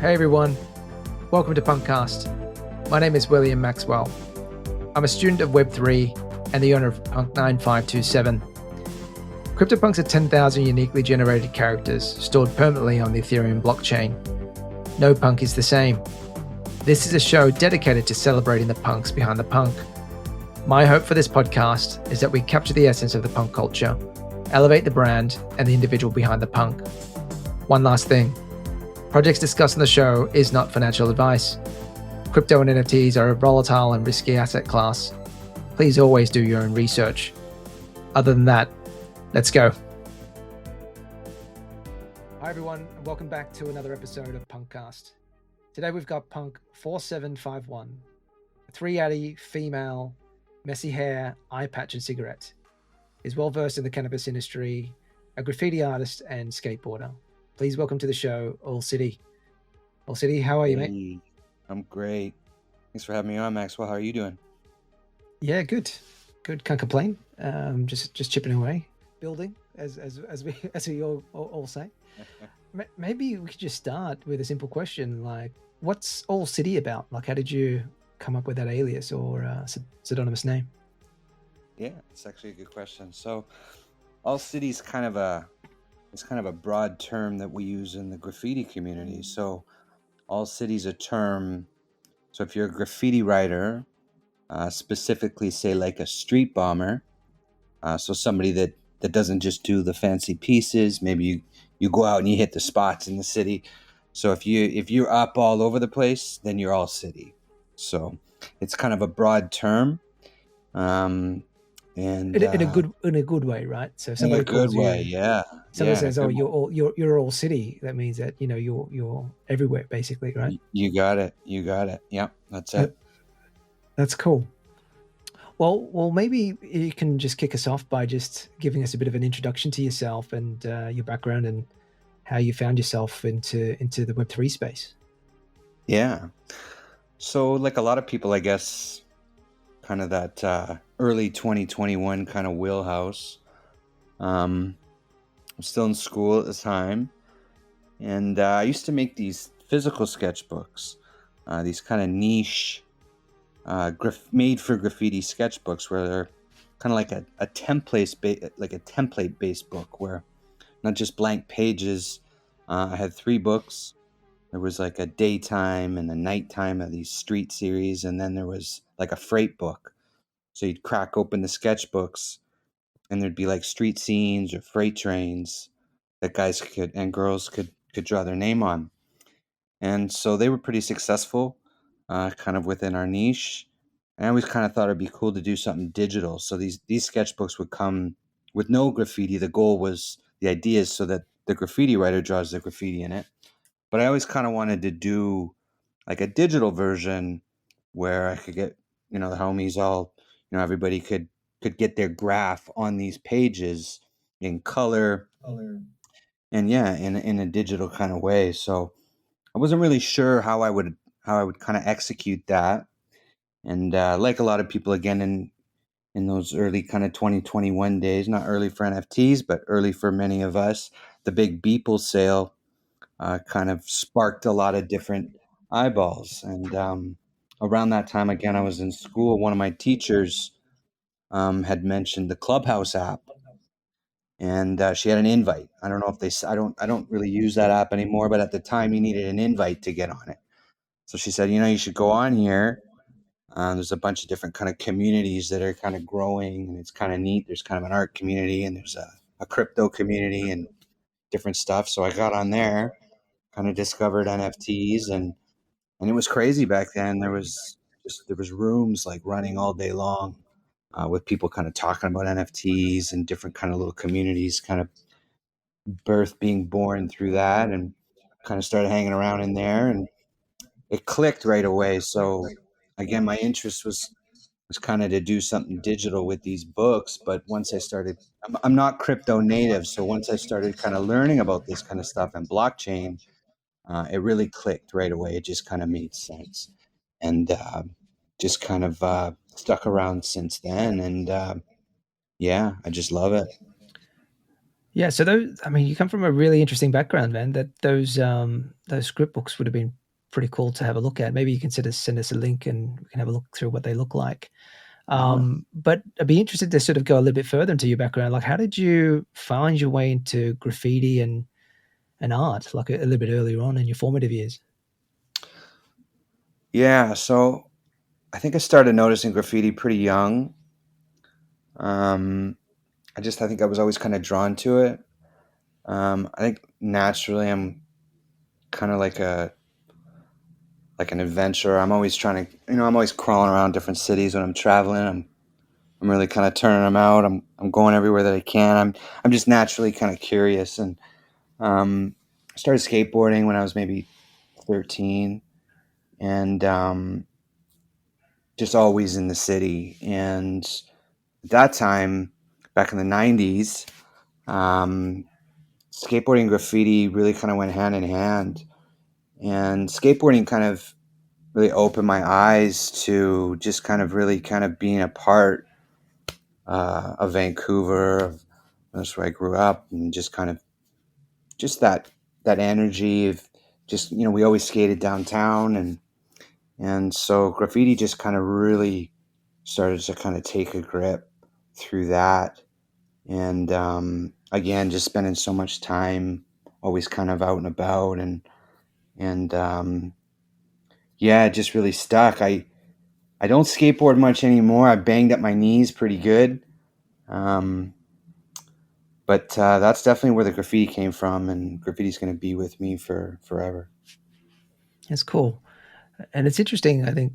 Hey everyone, welcome to PunkCast. My name is William Maxwell. I'm a student of Web3 and the owner of Punk4751. Cryptopunks are 10,000 uniquely generated characters stored permanently on the Ethereum blockchain. No punk is the same. This is a show dedicated to celebrating the punks behind the punk. My hope for this podcast is that we capture the essence of the punk culture, elevate the brand and the individual behind the punk. One last thing. Projects discussed on the show is not financial advice. Crypto and NFTs are a volatile and risky asset class. Please always do your own research. Other than that, let's go. Hi everyone, and welcome back to another episode of PunkCast. Today we've got Punk4751, a 3 Atty, female, messy hair, eye patch and cigarette. He's well versed in the cannabis industry, a graffiti artist and skateboarder. Please welcome to the show, All City. All City, how are you, mate? I'm great. Thanks for having me on, Maxwell. How are you doing? Yeah, good. Good. Can't complain. Just chipping away, building, as we all say. Maybe we could just start with a simple question, like, what's All City about? Like, how did you come up with that alias or pseudonymous name? Yeah, it's actually a good question. So, All City is kind of a broad term that we use in the graffiti community. So, All City is a term. So, if you're a graffiti writer, specifically say like a street bomber, so somebody that doesn't just do the fancy pieces, maybe you go out and you hit the spots in the city. So if you're up all over the place, then you're All City. So it's kind of a broad term. And in a good way, right? So if somebody calls you, somebody says, "Oh, you're All City," that means that you're everywhere, basically, right? You got it. Yeah, that's it. That's cool. Well, maybe you can just kick us off by just giving us a bit of an introduction to yourself and your background and how you found yourself into the Web3 space. Yeah. So, like a lot of people, I guess, kind of that early 2021 kind of wheelhouse. I'm still in school at the time, and I used to make these physical sketchbooks, these kind of niche, made for graffiti sketchbooks, where they're kind of like a template-based book, where not just blank pages. I had 3 books. There was like a daytime and a nighttime of these street series, and then there was like a freight book. So you'd crack open the sketchbooks, and there'd be like street scenes or freight trains that guys and girls could draw their name on. And so they were pretty successful, kind of within our niche. And I always kind of thought it'd be cool to do something digital. So these sketchbooks would come with no graffiti. The idea is so that the graffiti writer draws the graffiti in it. But I always kind of wanted to do like a digital version where I could get, the homies all, everybody could get their graph on these pages in color and in a digital kind of way. So I wasn't really sure how I would kind of execute that. And like a lot of people, again, in those early kind of 2021 days, not early for NFTs, but early for many of us, the big Beeple sale kind of sparked a lot of different eyeballs. And around that time, again, I was in school. One of my teachers had mentioned the Clubhouse app, and she had an invite. I don't know if I don't really use that app anymore, but at the time, you needed an invite to get on it. So she said, you should go on here. There's a bunch of different kind of communities that are kind of growing, and it's kind of neat. There's kind of an art community, and there's a crypto community and different stuff. So I got on there, kind of discovered NFTs, and it was crazy back then. There was rooms like running all day long with people kind of talking about NFTs and different kind of little communities, kind of being born through that, and kind of started hanging around in there, and it clicked right away. So again, my interest was kind of to do something digital with these books. But once I started, I'm not crypto native, so once I started kind of learning about this kind of stuff and blockchain, it really clicked right away. It just kind of made sense, and just kind of stuck around since then. And I just love it. Yeah, so those, I mean, you come from a really interesting background, man. Those script books would have been pretty cool to have a look at. Maybe you can send us a link and we can have a look through what they look like. Uh-huh. But I'd be interested to sort of go a little bit further into your background. Like, how did you find your way into graffiti and art, like a little bit earlier on in your formative years? Yeah, so I think I started noticing graffiti pretty young. Um, I think I was always kind of drawn to it. I think naturally I'm kind of like an adventurer. I'm always trying to, I'm always crawling around different cities when I'm traveling. I'm really kind of turning them out. I'm going everywhere that I can. I'm just naturally kind of curious, and I started skateboarding when I was maybe 13, and just always in the city. And at that time, back in the '90s, um, skateboarding and graffiti really kind of went hand in hand. And skateboarding kind of really opened my eyes to just kind of really kind of being a part of Vancouver. That's where I grew up, and just kind of just that energy of just we always skated downtown, and so graffiti just kind of really started to kind of take a grip through that, and again just spending so much time always kind of out and about, and yeah, it just really stuck. I don't skateboard much anymore. I banged up my knees pretty good. Um, but that's definitely where the graffiti came from, and graffiti's going to be with me for forever. That's cool. And it's interesting, I think,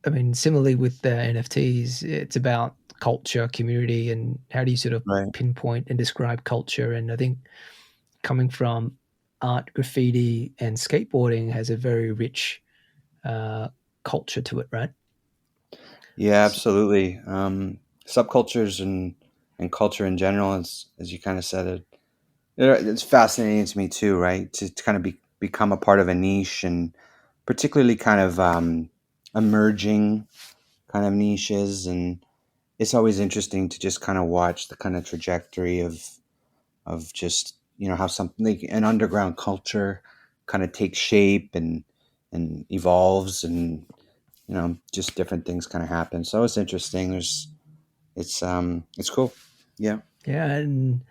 I mean, similarly with the NFTs, it's about culture, community, and how do you sort of Right. pinpoint and describe culture? And I think coming from art, graffiti, and skateboarding has a very rich uh, culture to it, right? Yeah, S- absolutely. Subcultures and culture in general, as you kind of said it, it's fascinating to me too, right? To kind of become a part of a niche, and particularly kind of emerging kind of niches, and it's always interesting to just kind of watch the kind of trajectory of just how something like an underground culture kind of takes shape and evolves, and just different things kind of happen. So it's interesting. It's cool. Yeah. yeah, and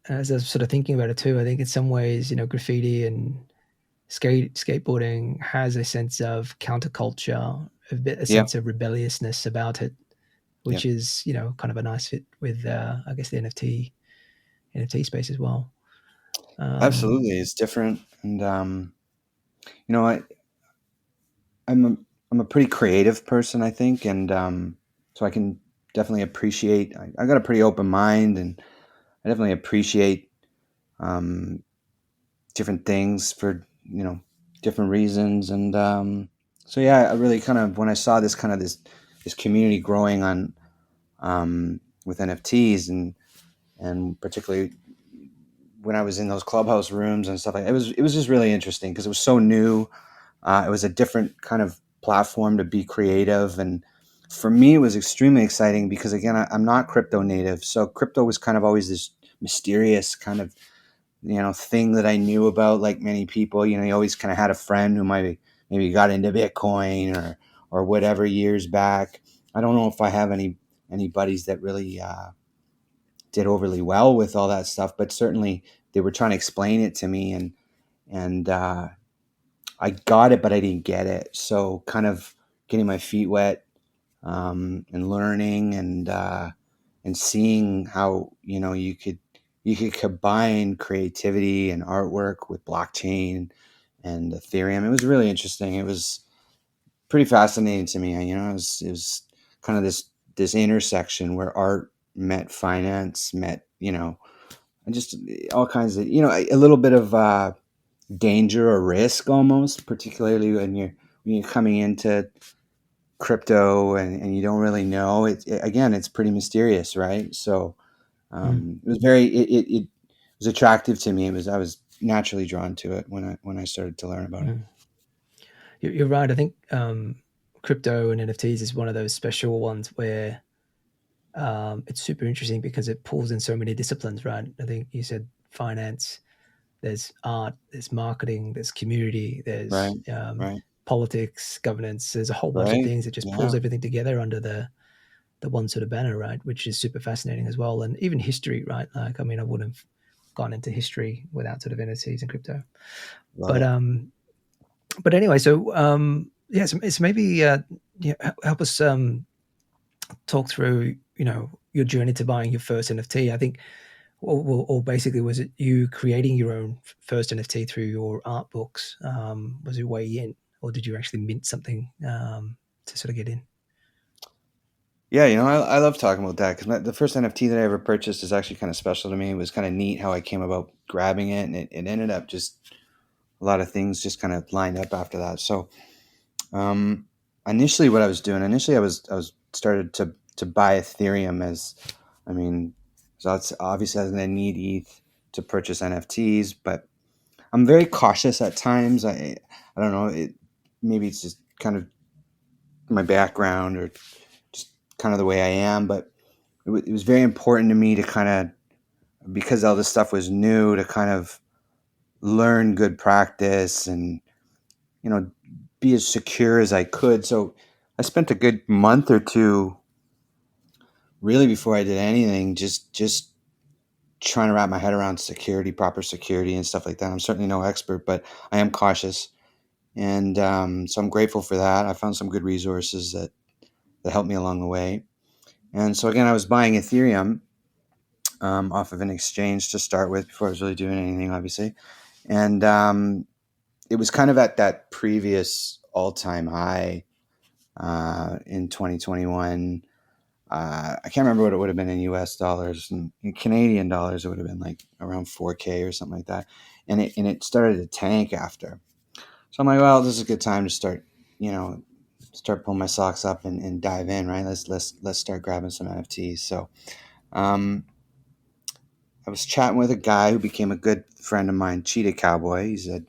as I was sort of thinking about it too, I think in some ways, graffiti and skateboarding has a sense of counterculture, a Yeah. sense of rebelliousness about it, Yeah. which is kind of a nice fit with I guess the NFT space as well. Um, Absolutely, it's different, and you know I I'm a, I'm a pretty creative person, I think, and so I can definitely appreciate. I got a pretty open mind, and I definitely appreciate um, different things for different reasons, and so yeah, I really kind of when I saw this kind of this community growing on with NFTs, and particularly when I was in those clubhouse rooms and stuff like it was just really interesting because it was so new. It was a different kind of platform to be creative, and for me, it was extremely exciting because again, I'm not crypto native, so crypto was kind of always this mysterious kind of thing that I knew about. Like many people, you always kind of had a friend who might maybe got into Bitcoin or whatever years back. I don't know if I have any buddies that really did overly well with all that stuff, but certainly they were trying to explain it to me, and I got it, but I didn't get it. So kind of getting my feet wet, and learning, and seeing how you could combine creativity and artwork with blockchain and Ethereum. It was really interesting. It was pretty fascinating to me. It was kind of this intersection where art met finance, met and just all kinds of a little bit of danger or risk almost, particularly when you're coming into crypto, and you don't really know again, it's pretty mysterious, right? So mm, it was it was attractive to me. I was naturally drawn to it when I started to learn about it. mm. You're right. I think crypto and NFTs is one of those special ones where it's super interesting because it pulls in so many disciplines, right? I think you said finance, there's art, there's marketing, there's community, there's Right. Right. politics, governance. There's a whole bunch of Right. things that just Yeah. pulls everything together under the one sort of banner, right? Which is super fascinating as well. And even history, right? Like, I mean, I wouldn't have gone into history without sort of NFTs and crypto. Love But it. but anyway, so yeah, so maybe yeah, help us talk through, your journey to buying your first NFT. I think, or basically, was it you creating your own first NFT through your art books? Was it way in, or did you actually mint something to sort of get in? Yeah, I love talking about that because the first NFT that I ever purchased is actually kind of special to me. It was kind of neat how I came about grabbing it, and it ended up just a lot of things just kind of lined up after that. So, um, initially, what I was doing, I was started to buy Ethereum as, I mean, so it's obviously I was going to need ETH to purchase NFTs, but I'm very cautious at times. I don't know. Maybe it's just kind of my background or just kind of the way I am, but it was very important to me to kind of, because all this stuff was new, to kind of learn good practice and, you know, be as secure as I could. So I spent a good month or two really before I did anything, just trying to wrap my head around security, proper security and stuff like that. I'm certainly no expert, but I am cautious. And so I'm grateful for that. I found some good resources that helped me along the way. And so again, I was buying Ethereum off of an exchange to start with before I was really doing anything, obviously. And it was kind of at that previous all-time high in 2021. I can't remember what it would have been in US dollars. In Canadian dollars, it would have been like around 4K or something like that. And it started to tank after. So I'm like, well, this is a good time to start pulling my socks up and dive in, right? Let's start grabbing some NFTs. So um, I was chatting with a guy who became a good friend of mine, Cheetah Cowboy. He's a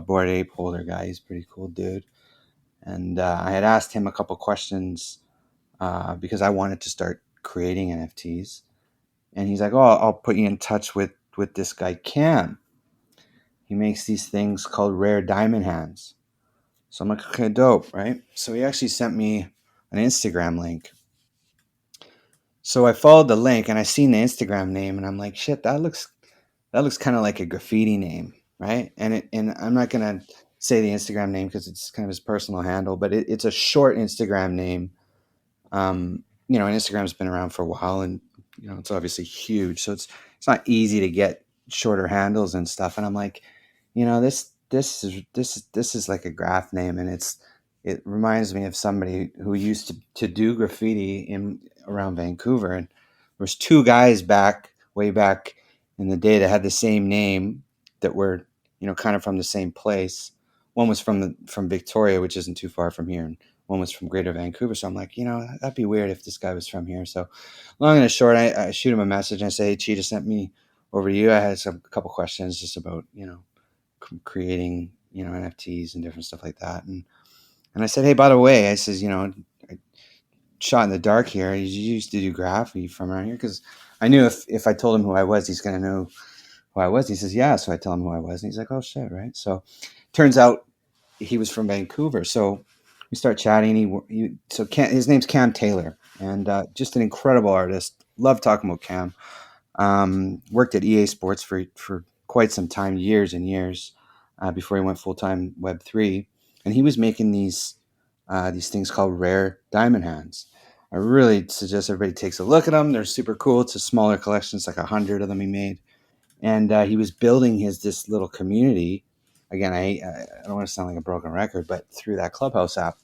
Bored Ape holder guy. He's a pretty cool dude. And I had asked him a couple questions because I wanted to start creating NFTs. And he's like, "Oh, I'll put you in touch with this guy Cam. He makes these things called rare diamond hands." So I'm like, "Okay, dope, right?" So he actually sent me an Instagram link. So I followed the link and I seen the Instagram name and I'm like, "Shit, that looks kind of like a graffiti name, right?" And I'm not gonna say the Instagram name because it's kind of his personal handle, but it's a short Instagram name. And Instagram's been around for a while, and it's obviously huge, so it's not easy to get shorter handles and stuff. And I'm like, this is like a graph name, and it reminds me of somebody who used to do graffiti in around Vancouver, and there was two guys way back in the day that had the same name that were kind of from the same place. One was from Victoria, which isn't too far from here, and one was from Greater Vancouver. So I'm like, that'd be weird if this guy was from here. So long and short, I shoot him a message and I say, "Hey, Cheetah sent me over to you. I had a couple questions just about, creating, NFTs and different stuff like that." And I said, "Hey, by the way," I says, I shot in the dark here. You used to do graffiti from around here?" Because I knew if I told him who I was, he's going to know who I was. He says, "Yeah." So I tell him who I was. And he's like, "Oh, shit." Right. So turns out he was from Vancouver. So we start chatting. His name's Cam Taylor, and just an incredible artist. Love talking about Cam. Worked at EA Sports for quite some time, years and years, before he went full time Web3, and he was making these things called rare diamond hands. I really suggest everybody takes a look at them. They're super cool. It's a smaller collection. It's like 100 of them he made, and he was building this little community. Again, I don't want to sound like a broken record, but through that Clubhouse app,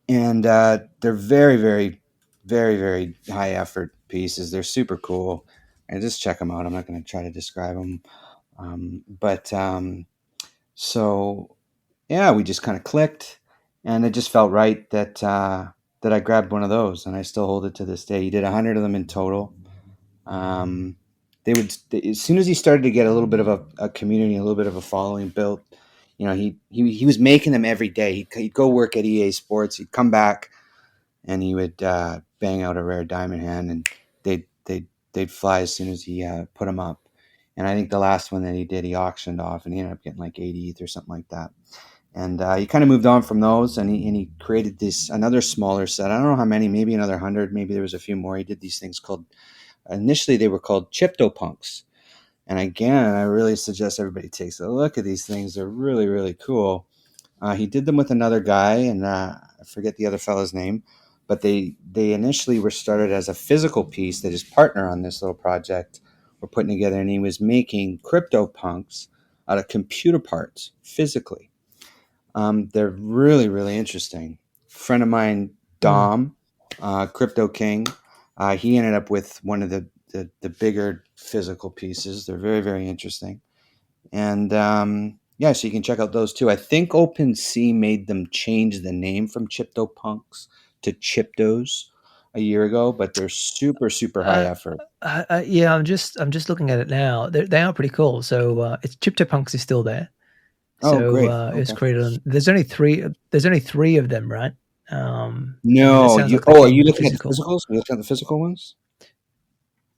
and they're very, very, very, very high effort pieces. They're super cool, and just check them out. I'm not going to try to describe them, but so yeah, we just kind of clicked, and it just felt right that I grabbed one of those, and I still hold it to this day. He did 100 of them in total. Um, as soon as he started to get a little bit of a community, a little bit of a following built. He was making them every day. He'd go work at EA Sports. He'd come back, and he would bang out a rare diamond hand, and they'd fly as soon as he put them up. And I think the last one that he did, he auctioned off, and he ended up getting like 80 ETH or something like that. And he kind of moved on from those, and he created this another smaller set. I don't know how many, maybe another 100, maybe there was a few more. He did these things called, initially they were called Cryptopunks. And again, I really suggest everybody takes a look at these things. They're really, really cool. He did them with another guy, and I forget the other fellow's name, but they initially were started as a physical piece that his partner on this little project were putting together, and he was making Cryptopunks out of computer parts physically. They're really, really interesting. Friend of mine, Mm. Dom, Crypto King, he ended up with one of the bigger physical pieces. They're very, very interesting. And yeah, so you can check out those too. I think OpenSea made them change the name from Cryptopunks to Chiptos a year ago, but they're super, super high Uh, effort. yeah, I'm just looking at it now. They are pretty cool. So it's Cryptopunks is still there. Oh, So great. it was Okay. created on. There's only three. There's only three of them, right? And it No, sounds you. like they're Oh, are keeping you them looking at the physical. physicals? Are you looking at the physical ones?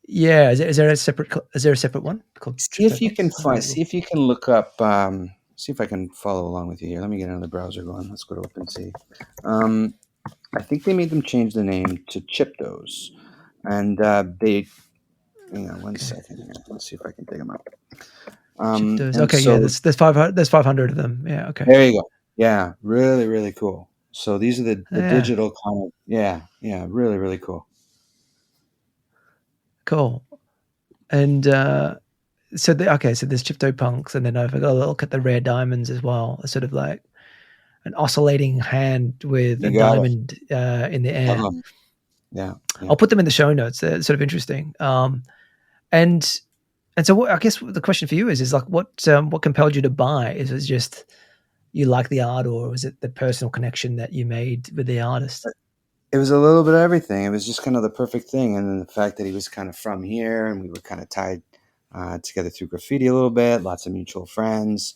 Yeah, is there a separate? Is there a separate one called See if you can Cryptopunks? find. See if you can look up. See if I can follow along with you here. Let me get another browser going. Let's go to OpenSea. Um, I think they made them change the name to Chiptos, and they. Hang on one Okay. second here. Let's see if I can dig them up. Chiptos. And Okay, yeah. so There's 500. There's 500 of them. Yeah. Okay. there you go. Yeah, really, really cool. So these are the Yeah. digital kind of. Yeah, yeah, really, really cool. Cool. And so there's Cryptopunks, and then I've got a look at the rare diamonds as well. It's sort of like an oscillating hand with a You got it. diamond in the Love air. 'em. Yeah, yeah. I'll put them in the show notes. They're sort of interesting. And and so I guess the question for you is like what compelled you to buy? Is it just you like the art, or was it the personal connection that you made with the artist? It was a little bit of everything. It was just kind of the perfect thing, and then the fact that he was kind of from here, and we were kind of tied together through graffiti a little bit, lots of mutual friends,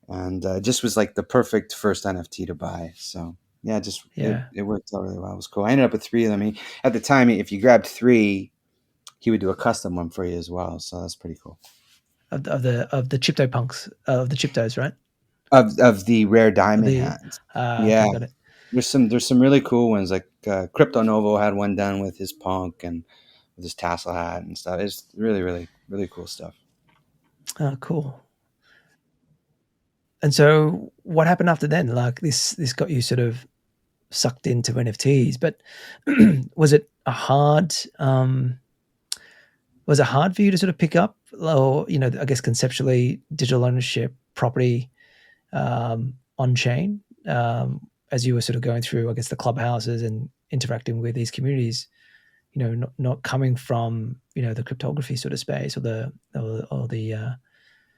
and it just was like the perfect first NFT to buy. So yeah, just Yeah, it worked out really well. It was cool. I ended up with three of them. At the time, if you grabbed three, he would do a custom one for you as well. So that's pretty cool. of the Cryptopunks of the Cryptos, right? Of the rare Of diamond the hands, okay, yeah. got it. There's some really cool ones like Crypto Novo had one done with his punk and with his tassel hat and stuff. It's really, really, really cool stuff. Oh, cool. And so what happened after then? Like this got you sort of sucked into NFTs, but was it a hard was it hard for you to sort of pick up, or I guess conceptually digital ownership property on chain as you were sort of going through, I guess, the clubhouses and interacting with these communities? Not coming from the cryptography sort of space, or the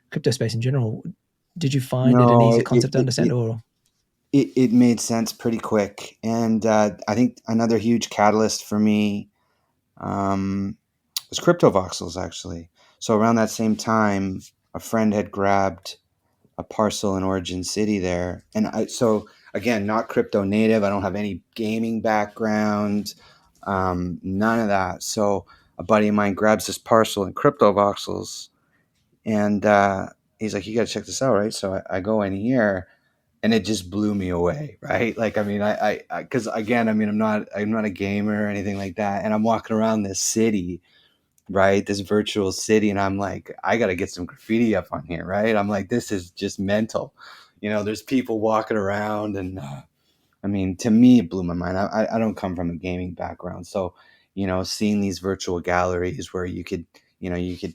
crypto space in general. Did you find it an No, easy concept to understand, or it made sense pretty quick, and I think another huge catalyst for me um, was Cryptovoxels actually. So around that same time, a friend had grabbed a parcel in Origin City there. And so again, not crypto native. I don't have any gaming background, none of that. So a buddy of mine grabs this parcel in crypto voxels, and he's like, "You got to check this out, right?" So I go in here, and it just blew me away, right? Like, I mean, because again, I mean, I'm not a gamer or anything like that, and I'm walking around this city, right? This virtual city. And I'm like, I got to get some graffiti up on here, right? I'm like, this is just mental. There's people walking around, and I mean, to me, it blew my mind. I don't come from a gaming background. So, seeing these virtual galleries where you could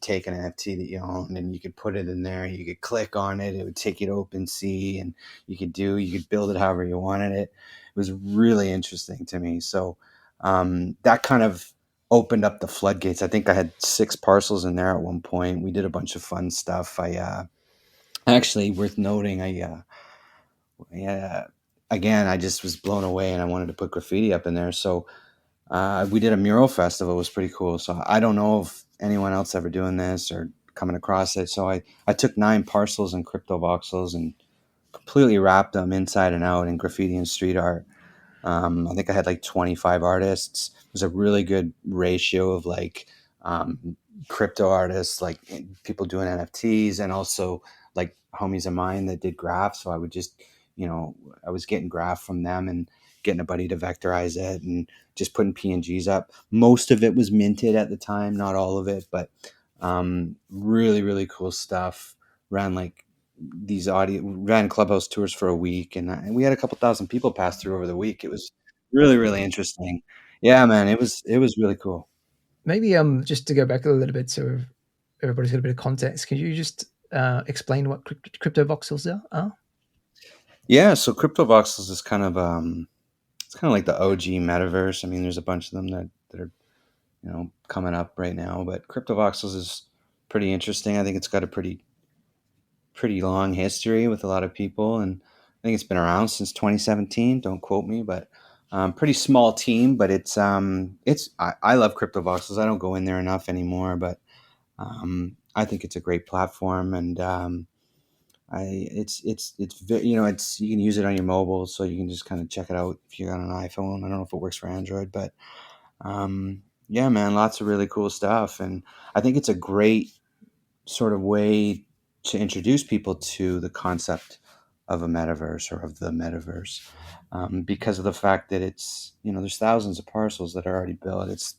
take an NFT that you own and you could put it in there, you could click on it, it would take you to OpenSea, and you could build it however you wanted it. It was really interesting to me. So, that kind of opened up the floodgates. I think I had 6 parcels in there at one point. We did a bunch of fun stuff. Actually, worth noting, yeah, again, I just was blown away, and I wanted to put graffiti up in there. So we did a mural festival. It was pretty cool. So I don't know if anyone else ever doing this or coming across it. So I took 9 parcels in crypto voxels and completely wrapped them inside and out in graffiti and street art. I think I had like 25 artists. It was a really good ratio of like crypto artists, like people doing NFTs, and also like homies of mine that did graph. So I would just, I was getting graph from them and getting a buddy to vectorize it and just putting PNGs up. Most of it was minted at the time, not all of it, but really, really cool stuff. Ran like these audio ran clubhouse tours for a week, and we had a couple thousand people pass through over the week. It was really, really interesting. Yeah, man, it was really cool. Maybe just to go back a little bit, so everybody's got a bit of context. Can you just explain what crypto voxels are? Yeah, so Cryptovoxels is kind of it's kind of like the OG metaverse. I mean, there's a bunch of them that are coming up right now, but Cryptovoxels is pretty interesting. I think it's got a pretty long history with a lot of people, and I think it's been around since 2017. Don't quote me, but pretty small team. But I love Cryptovoxels. I don't go in there enough anymore, but I think it's a great platform, and it's you can use it on your mobile, so you can just kind of check it out if you're on an iPhone. I don't know if it works for Android, but yeah, man, lots of really cool stuff, and I think it's a great sort of way to introduce people to the concept of a metaverse or of the metaverse, because of the fact that it's there's thousands of parcels that are already built. It's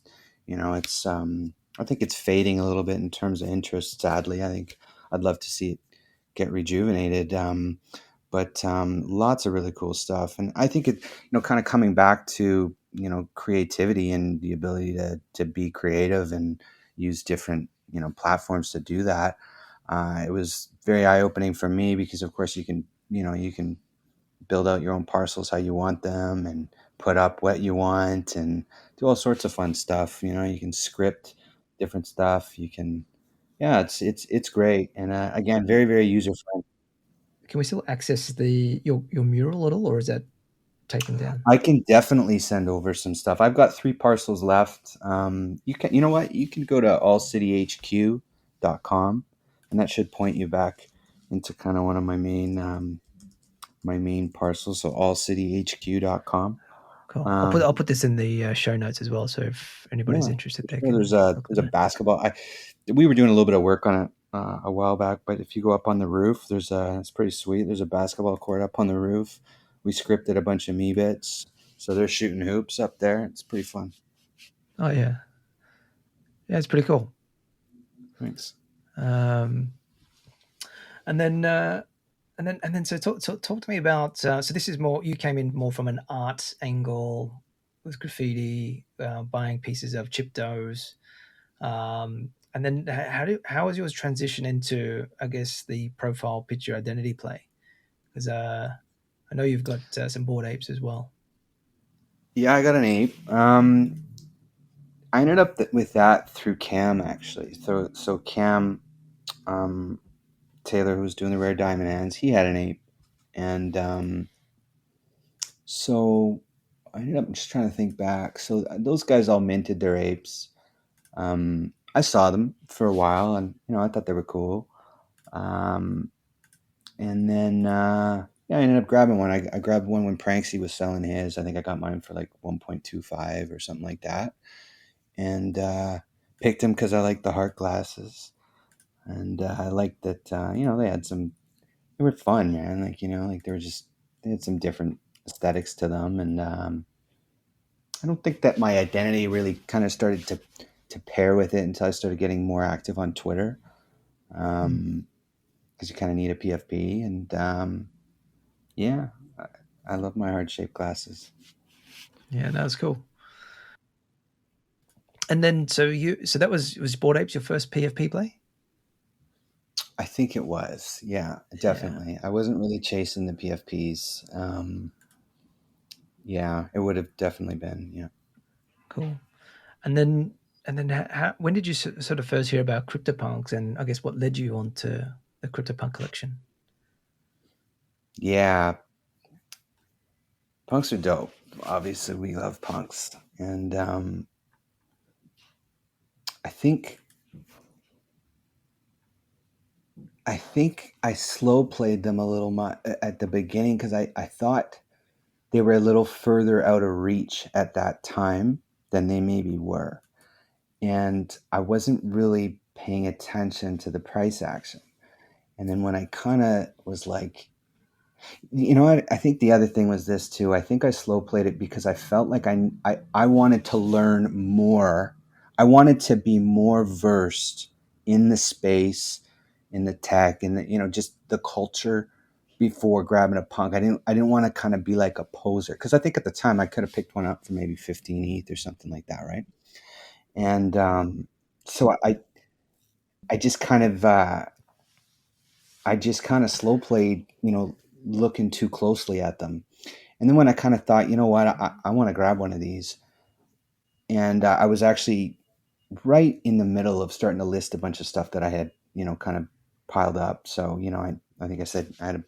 I think it's fading a little bit in terms of interest. Sadly, I think I'd love to see it get rejuvenated. But lots of really cool stuff, and I think it kind of coming back to creativity and the ability to be creative and use different platforms to do that. It was very eye opening for me because of course you can build out your own parcels how you want them and put up what you want and do all sorts of fun stuff. You can script different stuff. You can Yeah, it's great, and again, very, very user friendly. Can we still access your mural at all, or is that taken down? I can definitely send over some stuff. I've got 3 parcels left. You know what? You can go to allcityhq.com, and that should point you back into kind of one of my main parcels. So allcityhq.com. Cool. I'll Um, put this in the show notes as well, so if anybody's yeah, interested, for they sure. There's can a look there's at a it. basketball. We were doing a little bit of work on it a while back, but if you go up on the roof, it's pretty sweet. There's a basketball court up on the roof. We scripted a bunch of me bits, so they're shooting hoops up there. It's pretty fun. Oh yeah, yeah, it's pretty cool. Thanks. Um, and then so talk to me about so this is more, you came in more from an art angle with graffiti, buying pieces of chiptos, and then how was yours transition into, I guess, the profile picture identity play? Because I know you've got some board apes as well. Yeah, I got an ape. I ended up with that through Cam actually. So Cam um, Taylor, who was doing the rare diamond hands, he had an ape, and so I ended up just trying to think back. So those guys all minted their apes. I saw them for a while, and I thought they were cool. Um, and then yeah, I ended up grabbing one. I grabbed one when Pranksy was selling his. I think I got mine for like 1.25 or something like that, and picked him because I liked the heart glasses, and I liked that. They had some. They were fun, man. Like like they had some different aesthetics to them, and I don't think that my identity really kind of started to pair with it until I started getting more active on Twitter, Mm. because you kind of need a PFP, and yeah, I, I love my heart shaped glasses. Yeah, that was cool. And then so that was board apes your first PFP play? I think it was, yeah, Yeah, definitely. I wasn't really chasing the PFPs. Yeah, it would have definitely been, yeah. cool. And then when did you sort of first hear about CryptoPunks, and I guess what led you on to the CryptoPunk collection? Yeah, punks are dope. Obviously, we love punks, and I think I think I slow played them a little at the beginning because I thought they were a little further out of reach at that time than they maybe were. And I wasn't really paying attention to the price action. And then when I kind of was like, you know what? I think the other thing was this too. I think I slow played it because I felt like I wanted to learn more. I wanted to be more versed in the space, in the tech, and just the culture before grabbing a punk. I didn't want to kind of be like a poser, because I think at the time I could have picked one up for maybe 15 ETH or something like that, right? And so I just kind of slow played, looking too closely at them. And then when I kind of thought, you know what, I want to grab one of these, and I was actually right in the middle of starting to list a bunch of stuff that I had, kind of piled up. So, I think I said I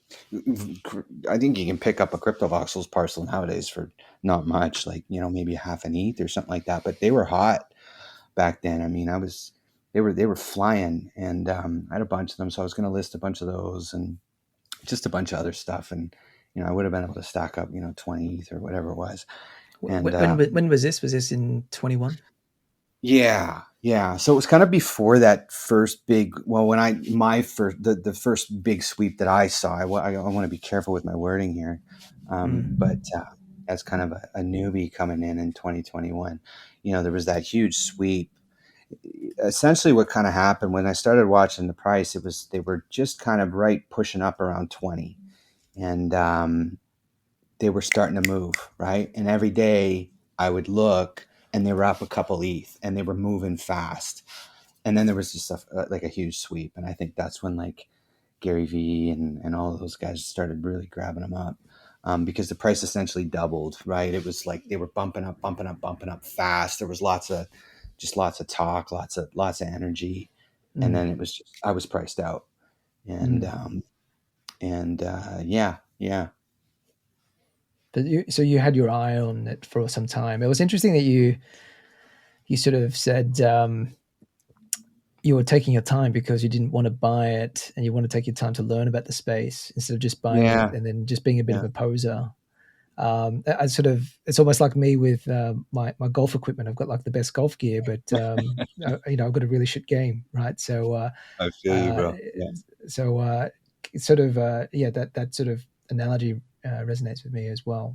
think you can pick up a CryptoVoxels parcel nowadays for not much, like, maybe half an ETH or something like that. But they were hot back then. I mean, they were flying, and I had a bunch of them. So I was going to list a bunch of those and just a bunch of other stuff. And, I would have been able to stack up, 20 ETH or whatever it was. And When was this? Was this in 21? yeah. So it was kind of before that first big. Well, when the first big sweep that I saw. I want to be careful with my wording here, but as kind of a newbie coming in 2021, there was that huge sweep. Essentially, what kind of happened when I started watching the price, they were just kind of right pushing up around 20, and they were starting to move, right? And every day I would look, and they were up a couple ETH, and they were moving fast. And then there was just like a huge sweep. And I think that's when like Gary V and all of those guys started really grabbing them up, because the price essentially doubled, right? It was like they were bumping up fast. There was lots of talk, lots of energy. And then it was just, I was priced out. And, yeah. But so you had your eye on it for some time. It was interesting that you sort of said you were taking your time because you didn't want to buy it, and you want to take your time to learn about the space instead of just buying it Yeah. and then just being a bit Yeah. of a poser. It's almost like me with my golf equipment. I've got like the best golf gear, but I've got a really shit game, right? So I feel you, bro. Yeah. it's sort of that sort of analogy resonates with me as well.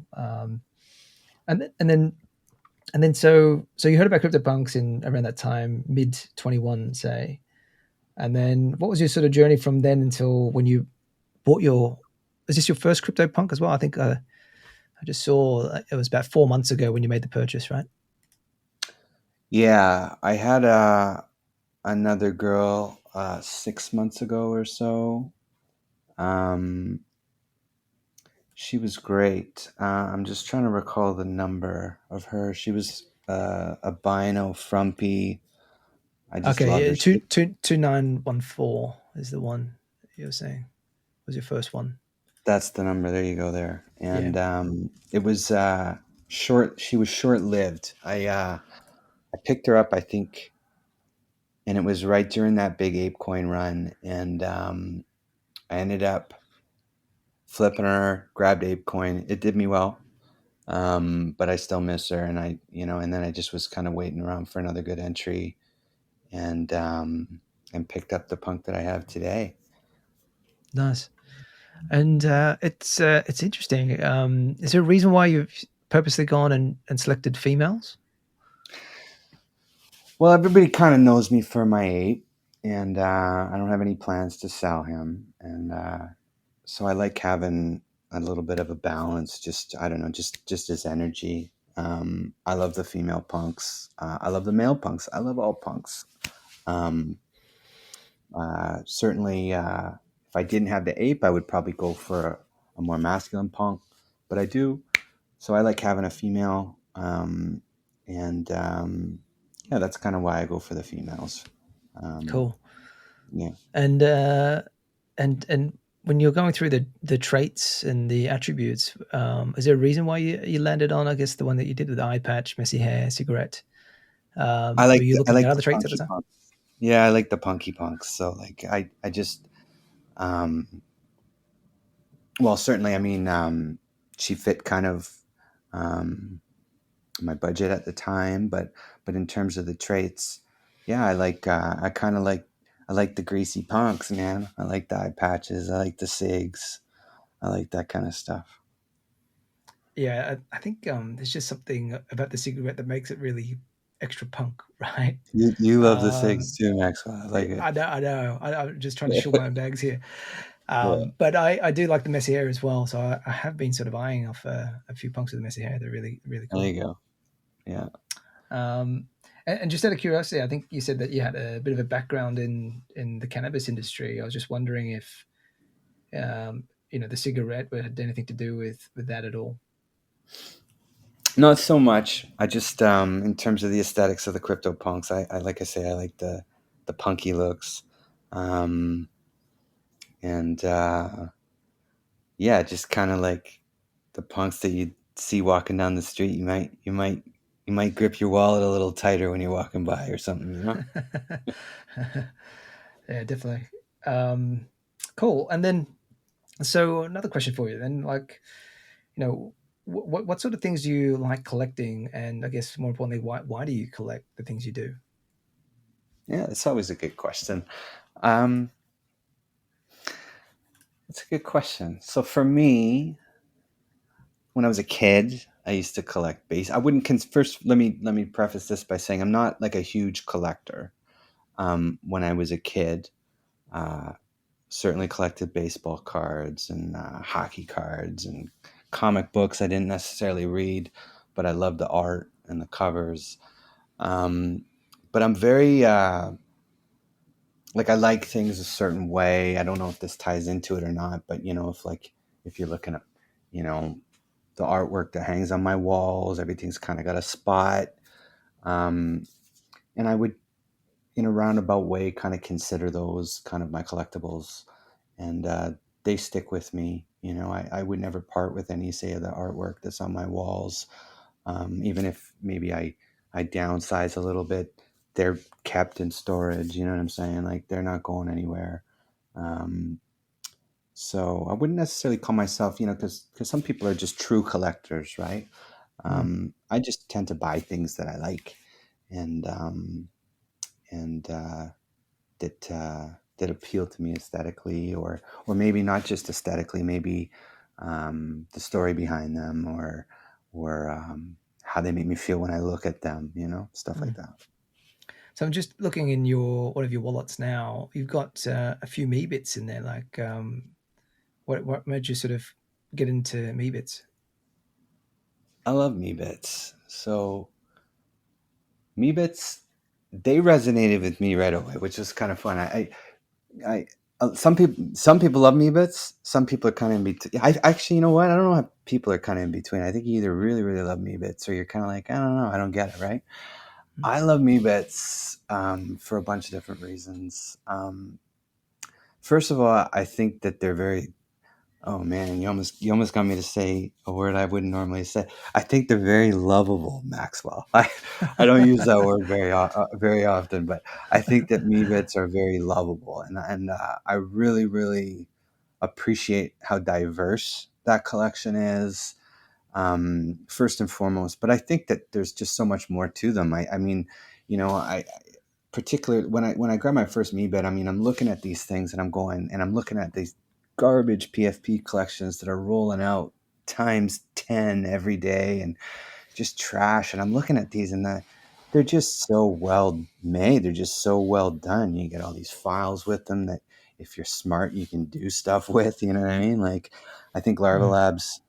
And then so you heard about CryptoPunks in around that time, mid 21, say. And then what was your sort of journey from then until when you bought is this your first CryptoPunk as well? I think I just saw it was about 4 months ago when you made the purchase, right? Yeah. I had another girl 6 months ago or so. She was great. I'm just trying to recall the number of her. She was a Bino Frumpy. I just loved Okay, her. yeah, 2914 is the one you were saying was your first one. That's the number. There you go. There, Yeah. and it was short. She was short lived. I picked her up, I think, and it was right during that big ApeCoin run, and I ended up flipping her, grabbed ApeCoin. It did me well. But I still miss her, and and then I just was kind of waiting around for another good entry, and picked up the punk that I have today. Nice. And it's interesting. Is there a reason why you've purposely gone and selected females? Well, everybody kind of knows me for my ape, and I don't have any plans to sell him, and so I like having a little bit of a balance. Just, I don't know, just his energy. I love the female punks. I love the male punks. I love all punks. Um, Certainly, if I didn't have the ape, I would probably go for a more masculine punk, but I do. So I like having a female, and yeah, that's kind of why I go for the females. Cool. Yeah. And when you're going through the traits and the attributes, is there a reason why you landed on, I guess, the one that you did with the eye patch, messy hair, cigarette? Were you I looking at like other the traits at the punky time? punks. Yeah, I like the punky punks. So like I just um, well, certainly, I mean, she fit kind of my budget at the time, but in terms of the traits, yeah, I like the greasy punks, man. I like the eye patches. I like the cigs. I like that kind of stuff. Yeah, I think there's just something about the cigarette that makes it really extra punk, right? You love the cigs Um, too, Maxwell. I like it. I know, I know. I'm just trying to shill my own bags here. Yeah, But I do like the messy hair as well. So I have been sort of eyeing off a few punks with the messy hair. They're really, really there cool. you go. Yeah. Um, and just out of curiosity, I think you said that you had a bit of a background in the cannabis industry. I was just wondering if the cigarette had anything to do with that at all. Not so much. I just, in terms of the aesthetics of the Cryptopunks, I like I say, I like the punky looks, um, and yeah, just kind of like the punks that you see walking down the street. You might grip your wallet a little tighter when you're walking by or something. You know. Yeah, definitely. Um, cool. And then, so another question for you then, like, what sort of things do you like collecting? And I guess more importantly, why do you collect the things you do? Yeah, it's always a good question. Um, it's a good question. So for me, when I was a kid, I used to collect base. I wouldn't first. Let me preface this by saying I'm not like a huge collector. When I was a kid, uh, certainly collected baseball cards and hockey cards and comic books. I didn't necessarily read, but I loved the art and the covers. Um, but I'm very like I like things a certain way. I don't know if this ties into it or not, but if you're looking at you know the artwork that hangs on my walls, everything's kind of got a spot. Um, and I would, in a roundabout way, kind of consider those kind of my collectibles, and they stick with me. I would never part with any, say, of the artwork that's on my walls, even if maybe I downsize a little bit. They're kept in storage. You know what I'm saying? Like they're not going anywhere. Um, so I wouldn't necessarily call myself, because some people are just true collectors, right? Mm. I just tend to buy things that I like, and and that appeal to me aesthetically, or maybe not just aesthetically, maybe the story behind them, or how they make me feel when I look at them, stuff like Mm. that. So I'm just looking in your one of your wallets now. You've got a few me bits in there. Like, what made you sort of get into me bits? I love me bits. So me bits, they resonated with me right away, which is kind of fun. I some people love me bits. Some people are kind of in between. I actually, you know what? I don't know how people are kind of in between. I think you either really really love me bits, or you're kind of like, I don't know, I don't get it, right? Mm. I love me bits for a bunch of different reasons. First of all, I think that they're very. Oh man, you almost got me to say a word I wouldn't normally say. I think they're very lovable, Maxwell. I don't use that word very often, but I think that me bits are very lovable, and I really really appreciate how diverse that collection is. First and foremost, but I think that there's just so much more to them. I mean, I particularly when I grab my first me bed, I mean, I'm looking at these things and I'm going and I'm looking at these garbage PFP collections that are rolling out times 10 every day and just trash. And I'm looking at these and they're just so well made. They're just so well done. You get all these files with them that if you're smart, you can do stuff with. You know what I mean? Like, I think Larva Mm. Labs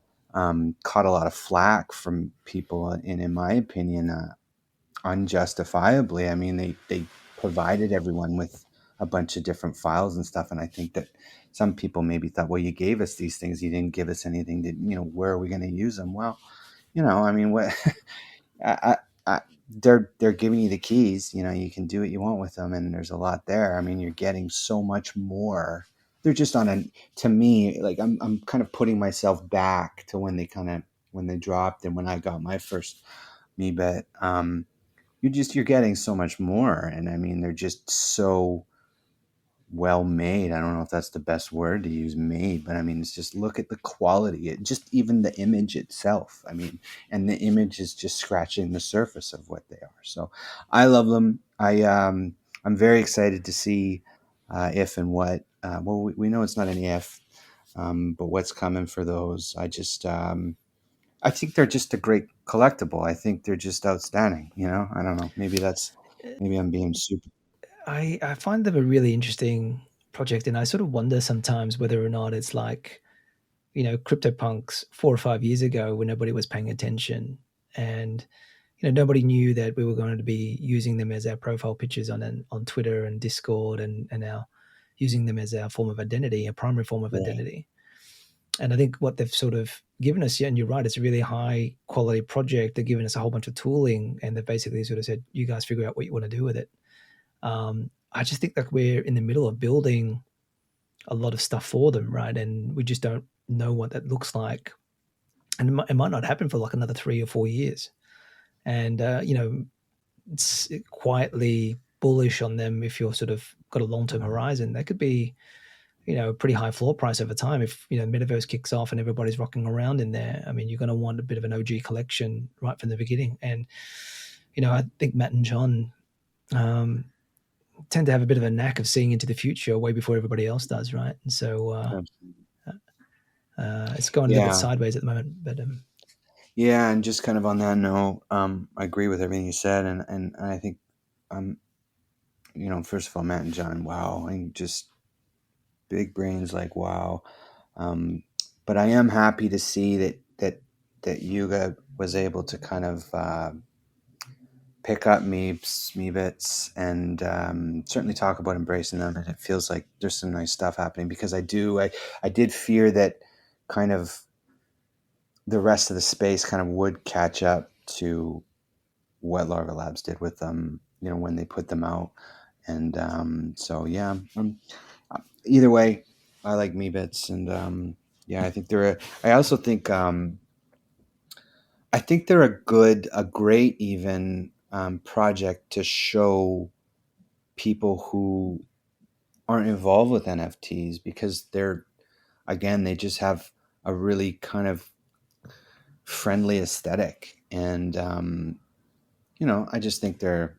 caught a lot of flack from people, and in my opinion, unjustifiably. I mean, they provided everyone with a bunch of different files and stuff, and I think that some people maybe thought, well, you gave us these things, you didn't give us anything. That where are we going to use them? Well, I mean, what I, they're giving you the keys. You can do what you want with them, and there's a lot there. I mean, you're getting so much more. They're just on a to me like I'm kind of putting myself back to when they dropped and when I got my first me bet. You're getting so much more, and I mean they're just so well made. I don't know if that's the best word to use, made, but I mean, it's just look at the quality. It just even the image itself. I mean, and the image is just scratching the surface of what they are. So I love them. I'm very excited to see if and what. Well, we know it's not an if, but what's coming for those. I think they're just a great collectible. I think they're just outstanding. I don't know. Maybe I'm being super. I find them a really interesting project, and I sort of wonder sometimes whether or not it's like, CryptoPunks 4 or 5 years ago when nobody was paying attention, and nobody knew that we were going to be using them as our profile pictures on Twitter and Discord, and now using them as our form of identity, a primary form of Right. identity. And I think what they've sort of given us, yeah, and you're right, it's a really high quality project. They're giving us a whole bunch of tooling, and they've basically sort of said, you guys figure out what you want to do with it. I just think that we're in the middle of building a lot of stuff for them, right? And we just don't know what that looks like. And it might not happen for like another 3 or 4 years. And, it's quietly bullish on them if you're sort of got a long-term horizon. That could be, a pretty high floor price over time. If, Metaverse kicks off and everybody's rocking around in there, I mean, you're going to want a bit of an OG collection right from the beginning. And, I think Matt and John, tend to have a bit of a knack of seeing into the future way before everybody else does, right? And so it's going a little bit Yeah. sideways at the moment, but Yeah, and just kind of on that note, I agree with everything you said, and I think, um, first of all, Matt and John, wow, and just big brains, like wow. But I am happy to see that Yuga was able to kind of pick up Meebits, and certainly talk about embracing them. And it feels like there's some nice stuff happening, because I did fear that kind of the rest of the space kind of would catch up to what Larva Labs did with them, when they put them out. And so, yeah, either way, I like Meebits, and yeah, I think I also think, I think they're a great even project to show people who aren't involved with NFTs, because they just have a really kind of friendly aesthetic, and I just think they're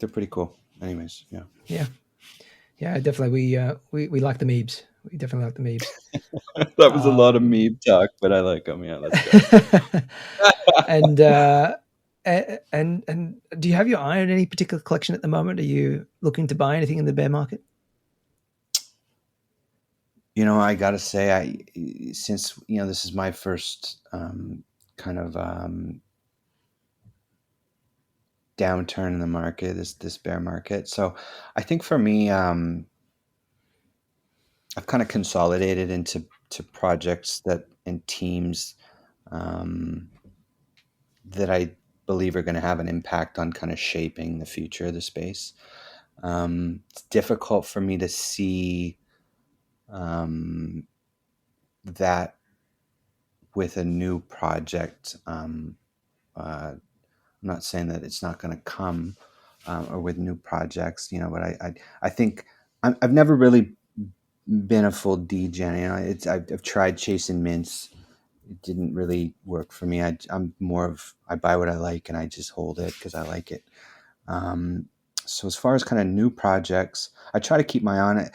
pretty cool. Anyways, yeah. yeah, definitely. We like the Meebs. We definitely like the Meebs. That was a lot of meme talk, but I like them. Yeah, let's go. and and do you have your eye on any particular collection at the moment? Are you looking to buy anything in the bear market? I gotta say, since this is my first kind of downturn in the market, this bear market. So I think for me, I've kind of consolidated into projects and teams um, that I believe are going to have an impact on kind of shaping the future of the space. It's difficult for me to see that with a new project. I'm not saying that it's not going to come, or with new projects, but I think I've never really been a full degen. I've tried chasing mints. It didn't really work for me. I'm more of, I buy what I like and I just hold it because I like it. Um, so as far as kind of new projects, I try to keep my eye on it.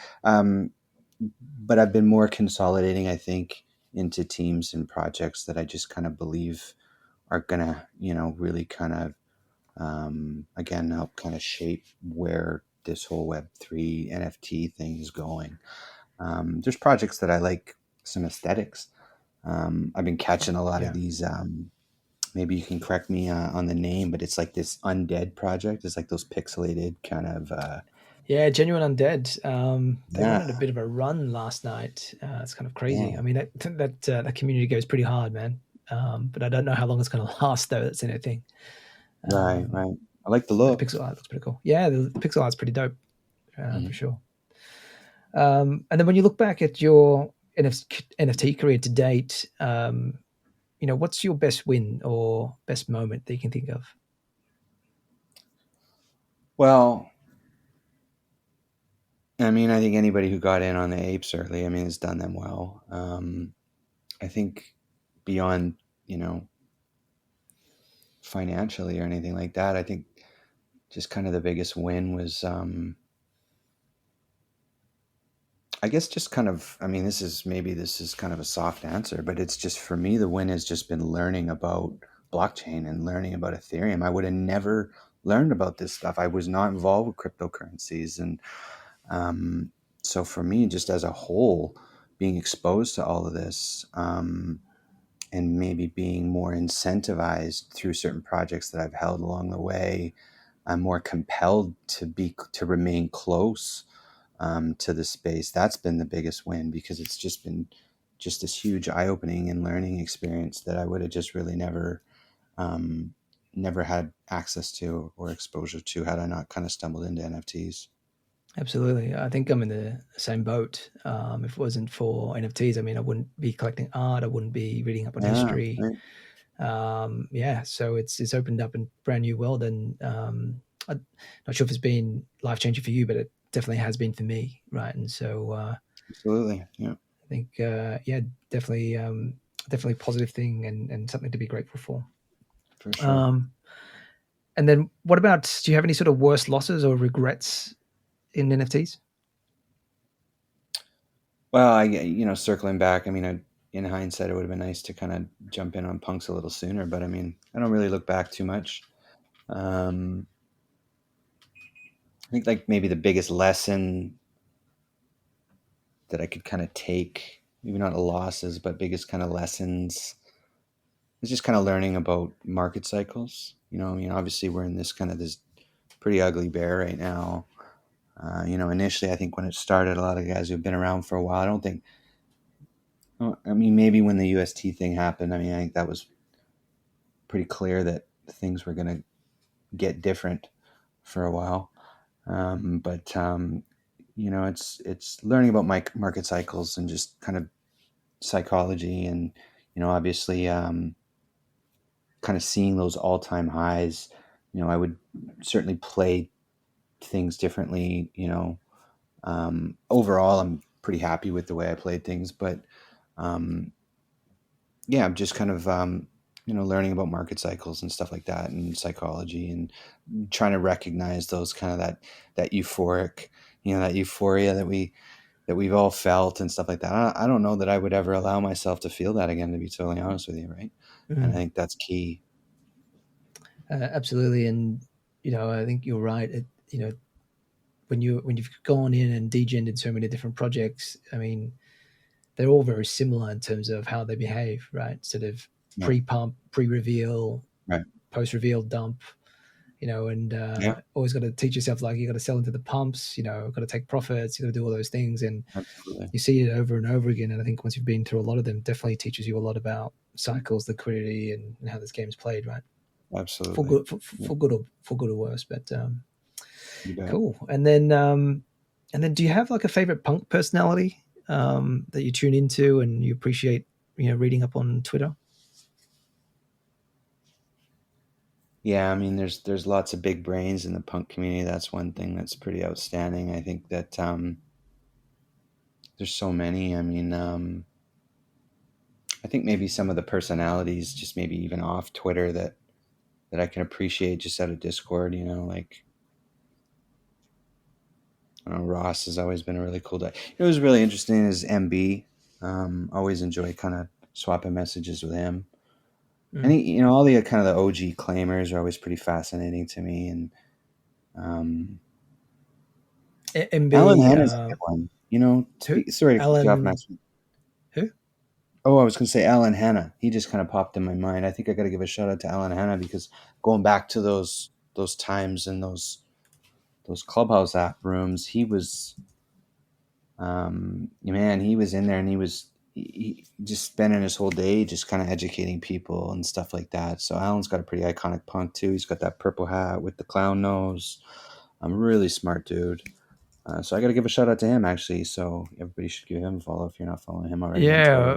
But I've been more consolidating, I think, into teams and projects that I just kind of believe are gonna, really kind of, again, help kind of shape where this whole Web3 NFT thing is going. There's projects that I like, some aesthetics. I've been catching a lot of Yeah. these. Maybe you can correct me on the name, but it's like this undead project. It's like those pixelated kind of. Yeah, Genuine Undead. They went Yeah, on a bit of a run last night. It's kind of crazy. yeah, I mean, that community goes pretty hard, man. But I don't know how long it's going to last, though. That's the only thing. right, Um, right. I like the but the look. pixel art looks pretty cool. Yeah, the pixel art's pretty dope, for Mhm. sure. And then when you look back at your NFT career to date, what's your best win or best moment that you can think of? Well, I mean, I think anybody who got in on the apes early, I mean, has done them well. I think beyond, you know, financially or anything like that, I think just kind of the biggest win was, I guess just kind of, I mean, this is kind of a soft answer, but it's just for me, the win has just been learning about blockchain and learning about Ethereum. I would have never learned about this stuff. I was not involved with cryptocurrencies. And um, so for me, just as a whole, being exposed to all of this, and maybe being more incentivized through certain projects that I've held along the way, I'm more compelled to remain close, to the space. That's been the biggest win, because it's just been just this huge eye-opening and learning experience that I would have just really um, never had access to or exposure to had I not kind of stumbled into NFTs. Absolutely. I think I'm in the same boat. If it wasn't for NFTs, I mean, I wouldn't be collecting art. I wouldn't be reading up on Yeah, history. right. Yeah, so it's opened up a brand new world, and I'm not sure if it's been life changing for you, but it definitely has been for me, right? And so Absolutely. Yeah, I think yeah, definitely definitely a positive thing, and something to be grateful for. for sure. Um, and then what about? Do you have any sort of worst losses or regrets in NFTs? Well, circling back, I mean, in hindsight, it would have been nice to kind of jump in on punks a little sooner, but I mean, I don't really look back too much. Um, I think like maybe the biggest lesson that I could kind of take, maybe not losses, but biggest kind of lessons, is just kind of learning about market cycles. I mean, obviously we're in this pretty ugly bear right now. Initially, I think when it started, a lot of guys who've been around for a while, I don't think, I mean, maybe when the UST thing happened, I mean, I think that was pretty clear that things were going to get different for a while. But it's learning about market cycles and just kind of psychology, and obviously, kind of seeing those all-time highs. I would certainly play things differently. Overall, I'm pretty happy with the way I played things, but um, yeah, I'm just kind of learning about market cycles and stuff like that, and psychology, and trying to recognize those kind of that euphoric, that euphoria that we've all felt and stuff like that. I don't know that I would ever allow myself to feel that again, to be totally honest with you, right? And I Mm, think that's key. absolutely, and I think you're right. When you've gone in and degendered so many different projects, I mean, they're all very similar in terms of how they behave, right? Sort of Right. pre-pump, pre-reveal, Right. post-reveal dump, and Yeah. always got to teach yourself, like, you got to sell into the pumps, got to take profits, you got to do all those things, and Absolutely. you see it over and over again. And I think once you've been through a lot of them, definitely teaches you a lot about cycles, liquidity, and how this game's played, right? For Absolutely. good, Yeah, for good or worse. But you bet. cool. And then, do you have like a favorite punk personality that you tune into and you appreciate, reading up on Twitter? Yeah, I mean, there's lots of big brains in the punk community. That's one thing that's pretty outstanding. I think that there's so many. I mean, I think maybe some of the personalities, just maybe even off Twitter, that I can appreciate just out of Discord. Like, I don't know, Ross has always been a really cool guy. It was really interesting is MB. Always enjoy kind of swapping messages with him. And Mm. all the kind of the OG claimers are always pretty fascinating to me. And Alan MB, Hanna's a good one. who? Sorry to cut you off, Alan, Max. who? Oh, I was going to say Alan Hanna. He just kind of popped in my mind. I think I got to give a shout out to Alan Hanna, because going back to those times and those clubhouse app rooms, he was, man, he was in there, and he just spending his whole day just kind of educating people and stuff like that. So Alan's got a pretty iconic punk too. He's got that purple hat with the clown nose. I'm a really smart dude. So I got to give a shout out to him, actually. So everybody should give him a follow if you're not following him already on Twitter.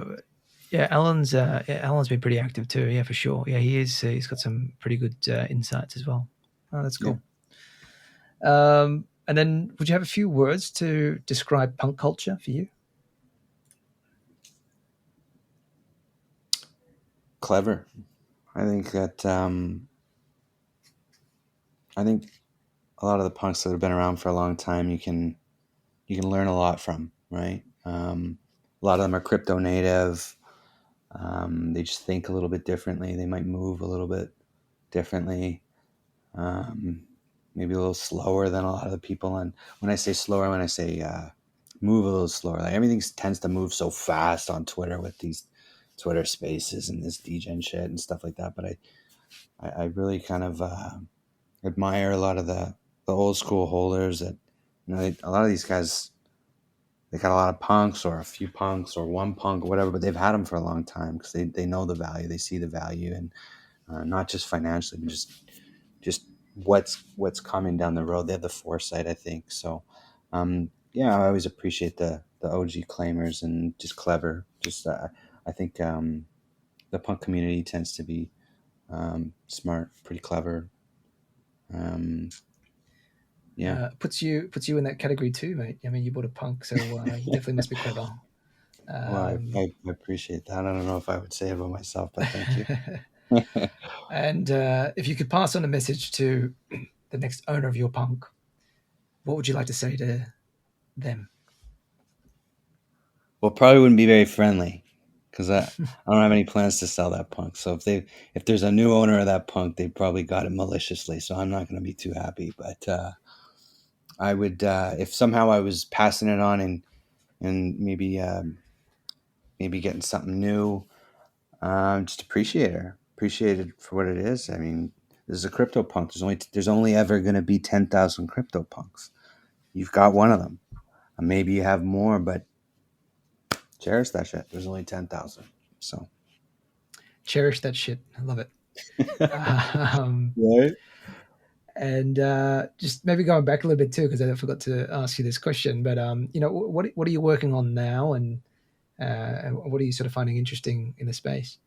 Yeah, yeah. Alan's been pretty active too. Yeah, for sure. Yeah, he is. He's got some pretty good insights as well. Oh, that's Yeah. cool. And then, would you have a few words to describe punk culture for you? Clever. I think that I think a lot of the punks that have been around for a long time, you can learn a lot from, right? A lot of them are crypto native. They just think a little bit differently. They might move a little bit differently. Um, Maybe a little slower than a lot of the people. And when I say slower, when I say move a little slower, like everything tends to move so fast on Twitter with these Twitter spaces and this degen shit and stuff like that. But I really kind of admire a lot of the old school holders that, a lot of these guys, they got a lot of punks or a few punks or one punk or whatever, but they've had them for a long time because they know the value, they see the value, and not just financially, but just what's coming down the road. They have the foresight, I think. So, yeah, I always appreciate the OG claimers and just clever. Just I think the punk community tends to be smart, pretty clever. Yeah. Puts you in that category too, mate. I mean, you bought a punk, so you definitely must be clever. Well, Um, I appreciate that. I don't know if I would say it about myself, but thank you. and if you could pass on a message to the next owner of your punk, what would you like to say to them? Well, probably wouldn't be very friendly because I don't have any plans to sell that punk. So if there's a new owner of that punk, they probably got it maliciously. So I'm not going to be too happy. But I would, if somehow I was passing it on and maybe getting something new, just appreciate it for what it is. I mean, this is a CryptoPunk. There's only ever going to be 10,000 CryptoPunks. You've got one of them. Maybe you have more, but cherish that shit. There's only 10,000. So. Cherish that shit. I love it. Um, Right. and just maybe going back a little bit too, because I forgot to ask you this question. But what are you working on now, and what are you sort of finding interesting in the space?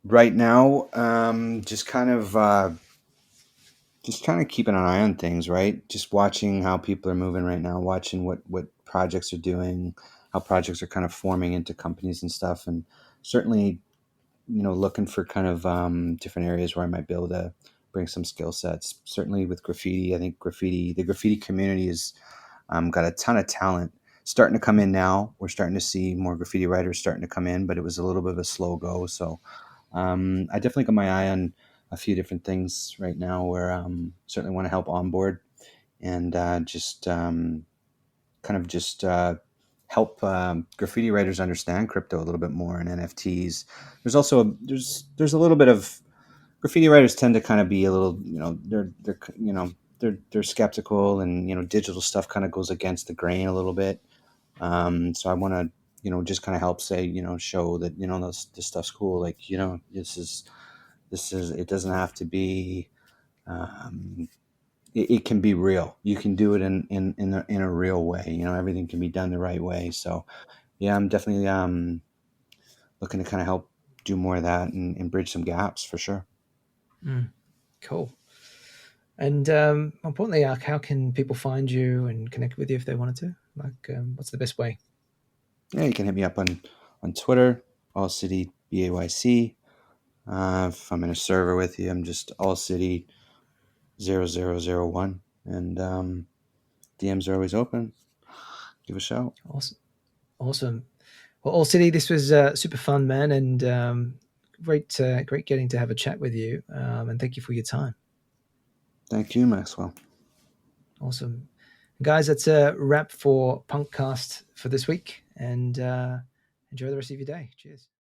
Right now, just kind of keeping an eye on things, right? Just watching how people are moving right now, watching what projects are doing, how projects are kind of forming into companies and stuff, and certainly, looking for kind of different areas where I might be able to bring some skill sets. Certainly with graffiti, I think the graffiti community has got a ton of talent starting to come in now. We're starting to see more graffiti writers starting to come in, but it was a little bit of a slow go. So I definitely got my eye on a few different things right now where certainly want to help onboard and just kind of just help graffiti writers understand crypto a little bit more and NFTs. There's also there's a little bit of graffiti writers tend to kind of be a little, they're skeptical, and digital stuff kind of goes against the grain a little bit. So I want to just kind of help say, show that this stuff's cool. Like, this is it doesn't have to be. It can be real. You can do it in a real way. Everything can be done the right way. So yeah, I'm definitely looking to kind of help do more of that and bridge some gaps for sure. Mm, cool. And importantly, how can people find you and connect with you if they wanted to? Like, what's the best way? Yeah, you can hit me up on Twitter, All City BAYC. If I'm in a server with you, I'm just All City 0001, and DMs are always open. Give a shout. Awesome. Awesome. Well, All City, this was super fun, man, and great getting to have a chat with you. And thank you for your time. Thank you, Maxwell. Awesome. Guys, that's a wrap for PunkCast for this week, and enjoy the rest of your day. Cheers.